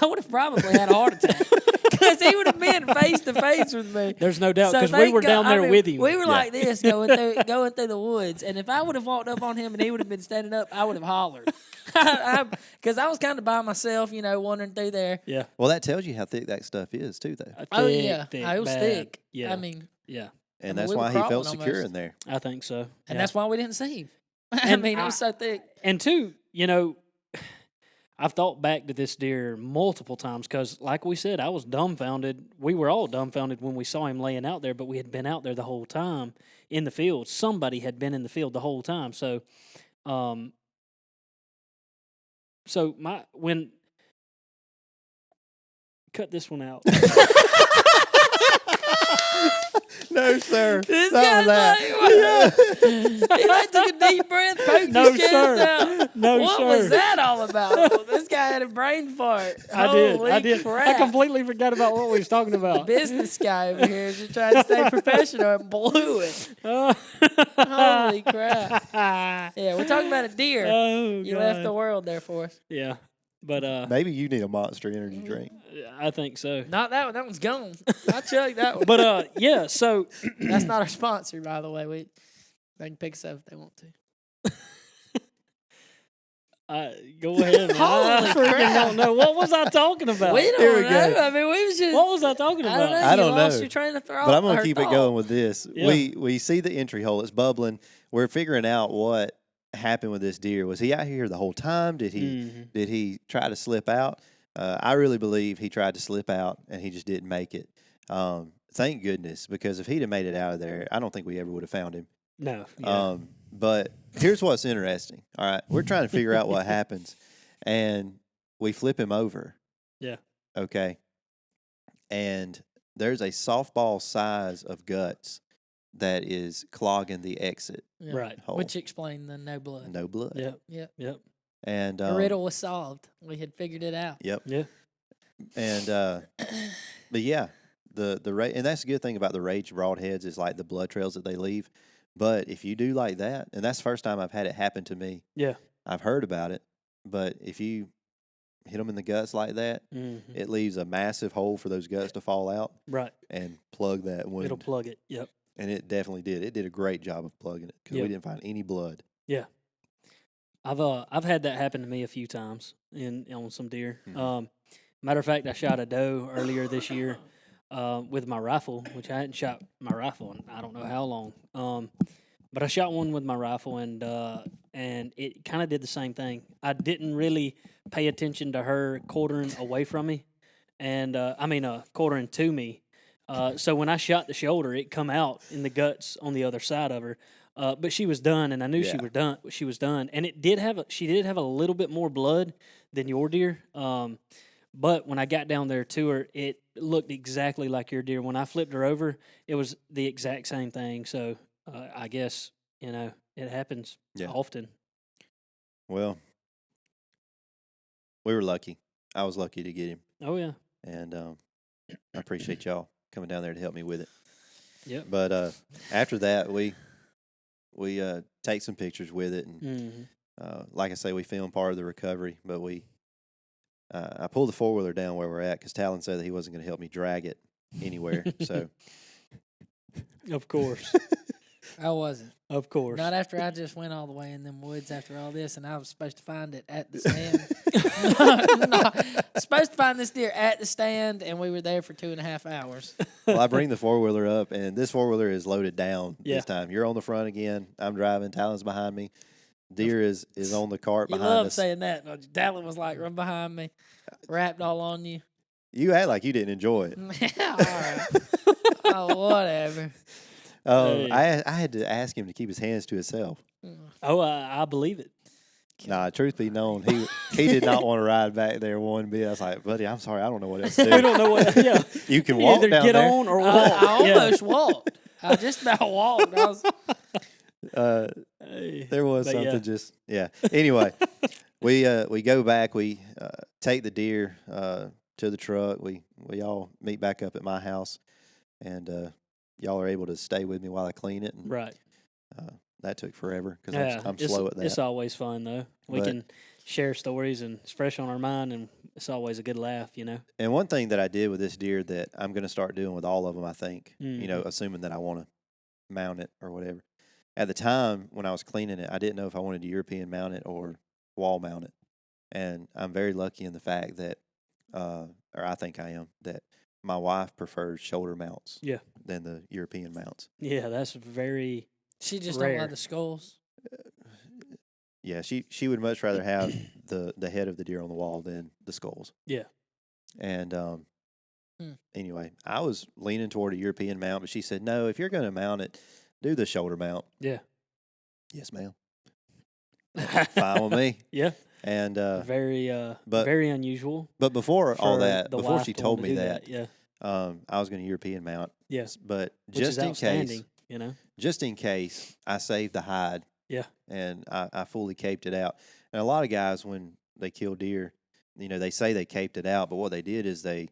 I would have probably had a heart attack because he would have been face to face with me. There's no doubt So because we thank were God- down I there mean, with him. We were Yeah. like this going through the woods, and if I would have walked up on him and he would have been standing up, I would have hollered because I was kind of by myself, wandering through there. Yeah. Well, that tells you how thick that stuff is too, though. Oh Thick, yeah, thick, it was bad. thick. Yeah. I mean, yeah, And mean, that's we were why he felt crawling secure almost. in there. I think so. and Yeah. that's why we didn't see him. I And mean, it was so thick. And two, I've thought back to this deer multiple times because, like we said, I was dumbfounded. We were all dumbfounded when we saw him laying out there, but we had been out there the whole time in the field. Somebody had been in the field the whole time. So, cut this one out. No, sir. This Not guy's that. he like took a deep breath, poked No, his chest sir. out. No, what sir. was that all about? Well, this guy had a brain fart. I Holy did. Crap. I completely forgot about what we was talking about. Business guy over here is just trying to stay professional and blew it. Holy crap. Yeah, we're talking about a deer. Oh, You God. left the world there for us. Yeah, but Maybe you need a Monster Energy drink. I think so. Not that one. That one's gone. I chugged that one. But yeah. So That's not our sponsor, by the way. They can pick us up if they want to. go ahead. Man. Holy I freaking crap. don't know. What was I talking about? We Here don't we know. go. I mean, we was just. What was I talking I about? don't know. I don't you lost know. your train of thought. But I'm going or to keep it thought. going with this. Yeah. We see the entry hole. It's bubbling. We're figuring out what happened with this deer. Was he out here the whole time? Did he try to slip out? I really believe he tried to slip out and he just didn't make it. Thank goodness, because if he'd have made it out of there, I don't think we ever would have found him. No. Yeah. But here's what's interesting. All right, we're trying to figure out what happens, and we flip him over. Yeah. Okay. And there's a softball size of guts that is clogging the exit Yeah. Right. hole. Which explained the no blood. No blood. Yep. Yep. Yep. And The riddle was solved. We had figured it out. Yep. Yeah. And but yeah, the and that's the good thing about the rage broadheads is like the blood trails that they leave. But if you do like that, and that's the first time I've had it happen to me. Yeah. I've heard about it, but if you hit them in the guts like that, Mm-hmm. it leaves a massive hole for those guts to fall out Right. and plug that wound. It'll plug it. Yep. And it definitely did. It did a great job of plugging it because Yep. we didn't find any blood. I've had that happen to me a few times on some deer. Mhm. Matter of fact, I shot a doe earlier this year. with my rifle, which I hadn't shot my rifle in I don't know how long. But I shot one with my rifle, and it kind of did the same thing. I didn't really pay attention to her quartering away from me, and quartering to me. So when I shot the shoulder, it come out in the guts on the other side of her. But she was done, and I knew she Yeah. was done. She was done, and she did have a little bit more blood than your deer. But when I got down there to her, it looked exactly like your deer. When I flipped her over, it was the exact same thing. So I guess it happens Yeah. often. Well, we were lucky. I was lucky to get him, Oh yeah, and I appreciate y'all coming down there to help me with it. yep. But after that, we take some pictures with it, and Mm-hmm. like I say, we filmed part of the recovery. But I pulled the 4-wheeler down where we're at because Talon said that he wasn't going to help me drag it anywhere. So Of course, I wasn't. of course. Not after I just went all the way in them woods after all this, and I was supposed to find it at the stand. No, supposed to find this deer at the stand, and we were there for 2.5 hours. well, I bring the 4-wheeler up, and this 4-wheeler is loaded down Yeah. this time. You're on the front again. I'm driving. Talon's behind me. Deer is on the cart You behind love us. saying that. No, Dallin was like, run behind me, wrapped all on you. You act like you didn't enjoy it. All right. Oh, whatever. Hey. I had to ask him to keep his hands to himself. Oh, I believe it. Nah, truth be known, he did not want to ride back there one bit. I was like, buddy, I'm sorry, I don't know what else to We do. don't know what. Yeah, You can walk either down get there. on or walk. I Yeah. almost walked. I just about walked. I was, Hey. There was But something yeah. just Anyway, we go back. We take the deer to the truck. We all meet back up at my house, and y'all are able to stay with me while I clean it. And, Right. that took forever because Yeah, I'm it's- slow at that. It's always fun though. We But- can share stories and it's fresh on our mind, and it's always a good laugh. And one thing that I did with this deer that I'm going to start doing with all of them, I think, Mhm. assuming that I want to mount it or whatever. At the time when I was cleaning it, I didn't know if I wanted to European mount it or wall mount it. And I'm very lucky in the fact that, or I think I am, that my wife prefers shoulder mounts Yeah. than the European mounts. Yeah, that's very. she just Rare. don't like the skulls. Yeah, she would much rather have the head of the deer on the wall than the skulls. Yeah. And Hmm. anyway, I was leaning toward a European mount, but she said, no, if you're going to mount it, do the shoulder mount. Yeah. Yes, ma'am. Fine with me. Yeah. And Very but- very unusual. but before all for that, the before wife she to told want me to do that, Yeah. I was going to European mount. Yes. But Which just is in outstanding. case, just in case, I saved the hide. Yeah. And I fully caped it out. And a lot of guys, when they kill deer, they say they caped it out, but what they did is they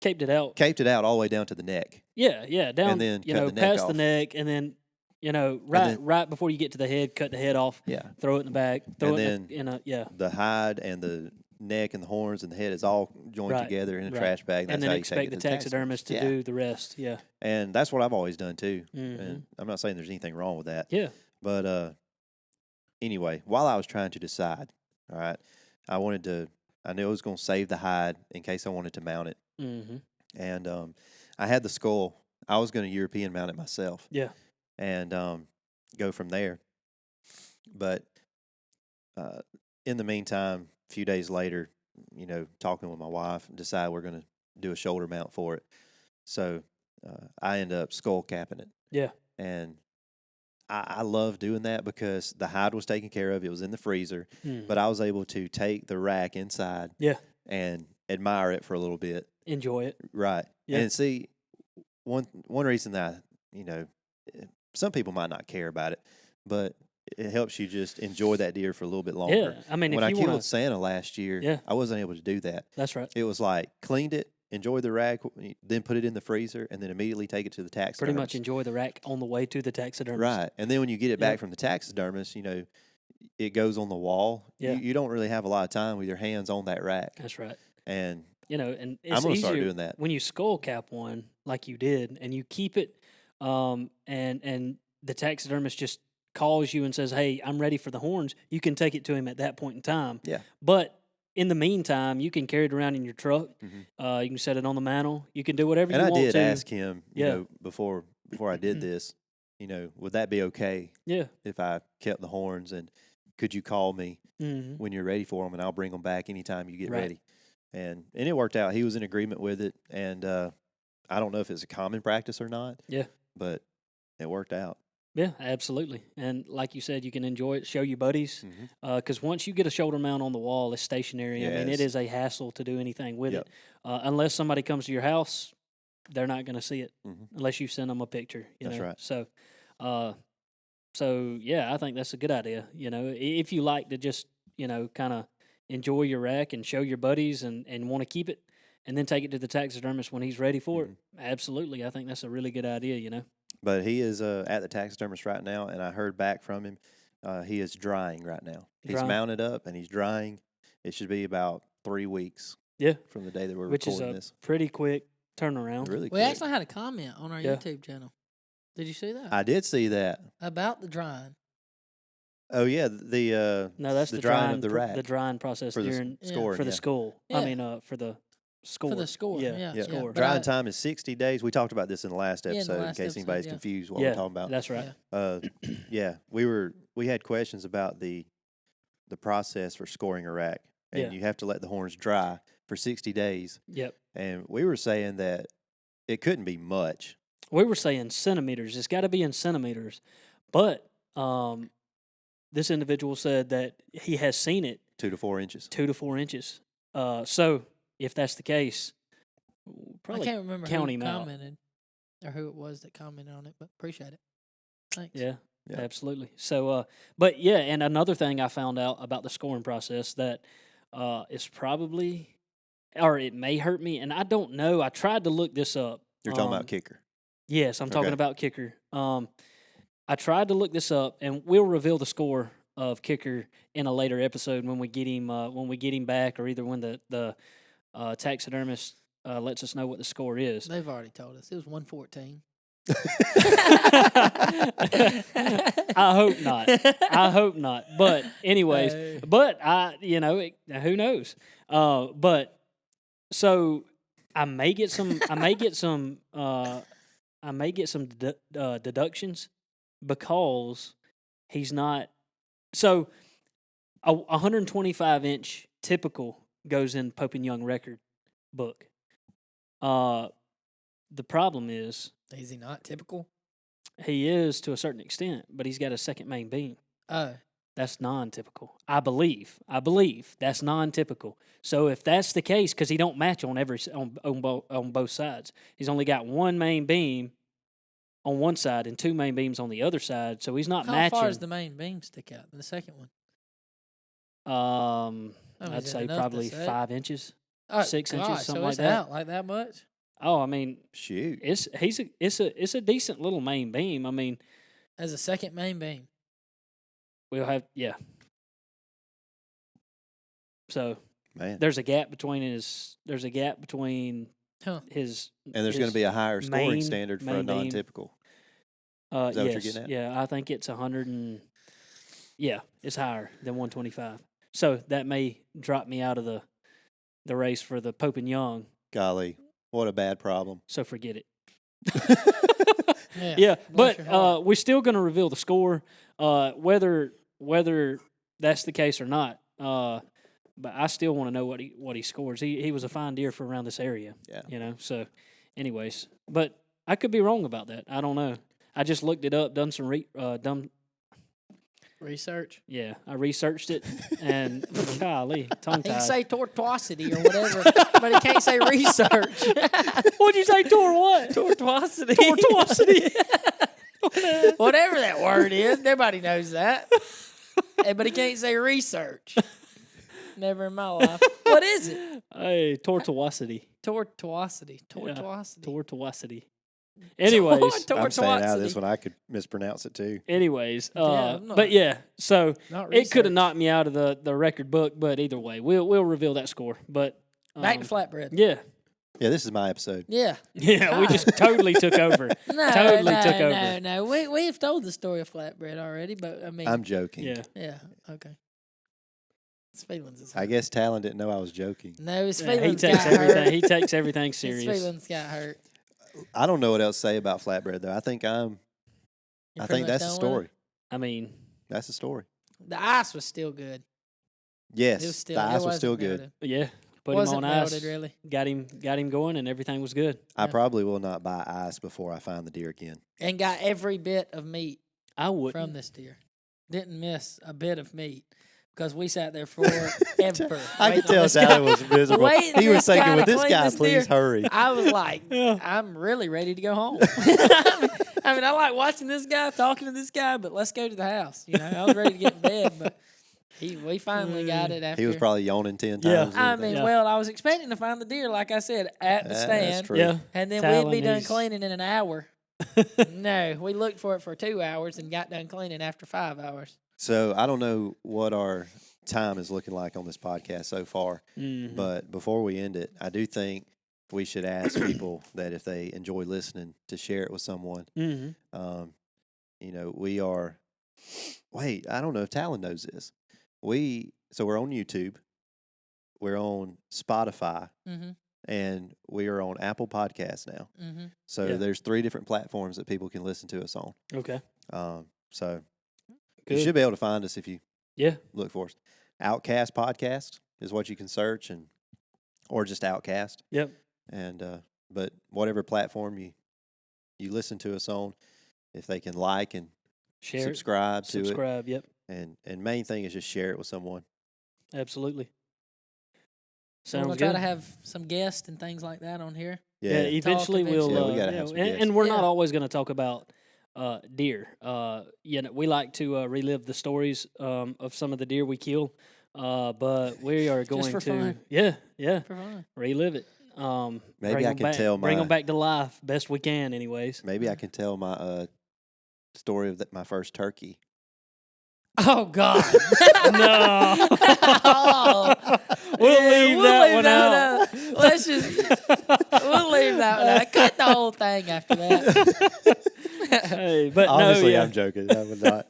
Caped it out. caped it out all the way down to the neck. Yeah. Yeah. Down. then cut the neck past the off. neck, and then right before you get to the head, cut the head off. Yeah. Throw it in the back. Throw And it in a yeah. The hide and the neck and the horns and the head is all joined Right, together in a right. trash bag. And That's then how you take expect it the to taxidermist to Yeah. do the rest. Yeah. And that's what I've always done too. Mhm. And I'm not saying there's anything wrong with that. Yeah. But anyway, while I was trying to decide, all right, I knew I was going to save the hide in case I wanted to mount it. Mm-hmm. And I had the skull. I was going to European mount it myself. Yeah. And go from there. But in the meantime, a few days later, talking with my wife, decide we're going to do a shoulder mount for it. So I end up skull capping it. Yeah. And I love doing that because the hide was taken care of. It was in the freezer, Mm. but I was able to take the rack inside Yeah. and admire it for a little bit. Enjoy it. Right. Yeah. And see, one reason that, some people might not care about it, but it helps you just enjoy that deer for a little bit longer. Yeah. I mean, When if I you killed want to, Santa last year, Yeah. I wasn't able to do that. that's right. It was like cleaned it, enjoyed the rack, then put it in the freezer, and then immediately take it to the taxidermist. Pretty much enjoy the rack on the way to the taxidermist. Right. And then when you get it back Yep. from the taxidermist, it goes on the wall. Yeah. You don't really have a lot of time with your hands on that rack. That's right. And And it's I'm going to easier start doing that. when you skull cap one like you did, and you keep it, and the taxidermist just calls you and says, "Hey, I'm ready for the horns." You can take it to him at that point in time. Yeah. But in the meantime, you can carry it around in your truck. You can set it on the mantle. You can do whatever And you I want to. did ask him, you Yeah. know, before I did this, you know, would that be okay Yeah. if I kept the horns, and could you call me Mm-hmm. when you're ready for them, and I'll bring them back anytime you get Right. ready. And it worked out. He was in agreement with it, and I don't know if it's a common practice or not. Yeah. But it worked out. Yeah, absolutely. And like you said, you can enjoy it, show your buddies. Because once you get a shoulder mount on the wall, it's stationary. I mean, it Yes. is a hassle to do anything with Yep. it. Unless somebody comes to your house, they're not going to see it Mhm. unless you send them a picture. You That's know? right. So yeah, I think that's a good idea. You know, if you like to just kind of enjoy your rack and show your buddies and want to keep it, and then take it to the taxidermist when he's ready for it. Absolutely, I think that's a really good idea. You know. But he is at the taxidermist right now, and I heard back from him. He is drying right now. He's Drying. mounted up and he's drying. It should be about 3 weeks Yeah, from the day that we're which is recording a this. pretty quick turnaround. Really We quick. actually had a comment on our Yeah. YouTube channel. Did you see that? I did see that. About the drying. Oh yeah, the No, that's the the drying drying of the rack the drying process for the during scoring. for the yeah. school. Yeah. I mean, for the score. For the score. Yeah. Yeah. yeah. Score. But Drying I- time is 60 days. We talked about this in the last Yeah, in the episode, in last case episode, anybody's yeah. confused what Yeah, we're talking about. that's right. Yeah. Yeah, we had questions about the process for scoring a rack, and Yeah. you have to let the horns dry for 60 days. Yep. And we were saying that it couldn't be much. We were saying centimeters. It's got to be in centimeters, but this individual said that he has seen it 2 to 4 inches. 2 to 4 inches. So if that's the case, we'll I probably can't remember count who him out. commented or who it was that commented on it, but appreciate it. Thanks. Yeah, Yeah. absolutely. So, but yeah, and another thing I found out about the scoring process that is probably, or it may hurt me, and I don't know. I tried to look this up. You're talking about kicker. Yes, I'm talking Okay. about kicker. I tried to look this up, and we'll reveal the score of kicker in a later episode when we get him back, or either when the taxidermist lets us know what the score is. They've already told us. It was 114. I hope not. I hope not. But anyways, but who knows? But so I may get some. Deductions because he's not. So a 125-inch typical goes in Pope and Young record book. The problem is Is he not typical? he is to a certain extent, but he's got a second main beam. Oh. That's non-typical. I believe that's non-typical. So if that's the case, because he don't match on both sides, he's only got one main beam on one side and two main beams on the other side. So he's not How matching. far does the main beam stick out in the second one? I mean, I'd is it say enough to probably say? 5 inches. Oh, 6 inches, God, something so like it's that. out like that much? Oh, I mean, Shoot. it's a decent little main beam. I mean, As a second main beam. we'll have So Man. there's a gap between his. There's a gap between Huh. his. And there's going to be a higher scoring main- standard for a main beam. non-typical. Is that what you're getting at? Yeah, I think it's 100 and it's higher than 125. So that may drop me out of the race for the Pope and Young. Golly, what a bad problem. So forget it. Yeah. Yeah, bless but your heart. we're still going to reveal the score, whether that's the case or not. But I still want to know what he scores. He was a fine deer for around this area. Yeah. So, anyways, but I could be wrong about that. I don't know. I just looked it up, done some Research. Yeah, I researched it, and golly, tongue He can tied. say tortuosity or whatever, but he can't say research. What'd you say? Tor what? Tortuosity. Tortuosity. Whatever that word is, everybody knows that. But he can't say research. Never in my life. What is it? Hey, tortuosity. Tortuosity. Tortuosity. Tortuosity. Anyways, I'm staying out of this Tortuosity. one. I could mispronounce it too. anyways, I'm not- but yeah, so Not it could have research. knocked me out of the record book, but either way, we'll reveal that score. But Back to flatbread. yeah, Yeah, this is my episode. Yeah. yeah, we just totally took over. No, Totally no, took over. No. We've told the story of flatbread already, but I mean, I'm joking. Yeah, yeah, okay. His feelings is I hurt. guess Talon didn't know I was joking. No, his He feelings takes got everything. hurt. He takes everything His serious. feelings got hurt. I don't know what else to say about Flatbread though. I think You're I pretty think much that's the done with story. it? I mean, That's the story. The ice was still good. Yes, It was still. the it ice was wasn't still good. melted. yeah. Put Wasn't him on melted, ice. really. Got him going, and everything was good. I Yeah. probably will not buy ice before I find the deer again. And got every bit of meat I wouldn't. from this deer. Didn't miss a bit of meat because we sat there forever. I could waiting on tell this guy. Talon was miserable. Waiting He was this guy thinking, to "With this clean guy, this please deer." hurry." I was like, Yeah. I'm really ready to go home. I mean, I like watching this guy, talking to this guy, but let's go to the house. You know, I was ready to get in bed, but we finally got it after. He was probably yawning 10 Yeah. times. I mean, Yeah. well, I was expecting to find the deer, like I said, at the That's stand. true. Yeah. And then Talon, we'd be done he's- cleaning in an hour. No, we looked for it for 2 hours and got done cleaning after 5 hours. So I don't know what our time is looking like on this podcast so far, Mhm. but before we end it, I do think we should ask people that if they enjoy listening to share it with someone. Mhm. You know, we are. Wait, I don't know if Talon knows this. So we're on YouTube, we're on Spotify, Mm-hmm. and we are on Apple Podcasts now. Mm-hmm. So Yeah. there's 3 different platforms that people can listen to us on. Okay. So Good. you should be able to find us if you Yeah. look for us. Outcast podcast is what you can search, or just Outcast. Yep. And but whatever platform you listen to us on, if they can like and Share. subscribe to Subscribe. Yep. it, and main thing is just share it with someone. Absolutely. So we're Sounds going to good. try to have some guests and things like that on here. Yeah, eventually we'll. Yeah, we gotta have some guests. and we're not Yeah. always going to talk about deer. You know, we like to relive the stories of some of the deer we kill, but we are going for to. fun. Yeah, For fun. relive it. Maybe bring I 'em can back, tell bring my- them back to life best we can, anyways. Maybe I can tell my story of my first turkey. Oh, God. No. Oh. We'll Yeah, leave that one out. Let's just, we'll leave that one out. Cut the whole thing after that. Hey, but Obviously, no, yeah. I'm joking. I would not.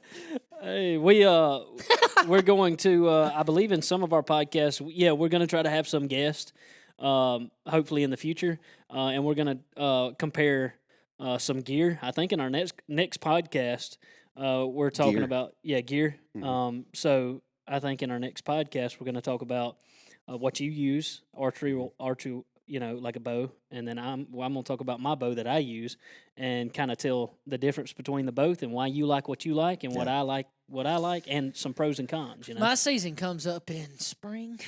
Hey, we're going to I believe in some of our podcasts. Yeah, we're going to try to have some guests, hopefully in the future, and we're going to compare some gear. I think in our next podcast, we're talking Gear. about gear. Mhm. So I think in our next podcast, we're going to talk about what you use archery, you know, like a bow, and then I'm going to talk about my bow that I use, and kind of tell the difference between the both and why you like what you like and what I like, and some pros and cons. You know, My season comes up in spring.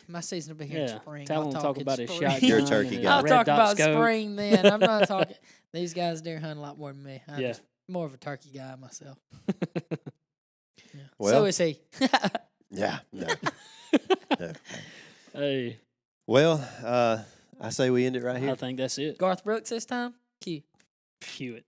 My season will be here in spring. Tell I'll him talk talk about in his spring. shotgun. You're a turkey and his guy. I'll red talk dot about scope. spring then. I'm not talking. These guys deer hunt a lot more than me. I'm Yeah. just more of a turkey guy myself. Yeah. Well- So is he. Yeah. No. No. Hey, Well, I say we end it right I here. think that's it. Garth Brooks this time? Cue. Hewitt.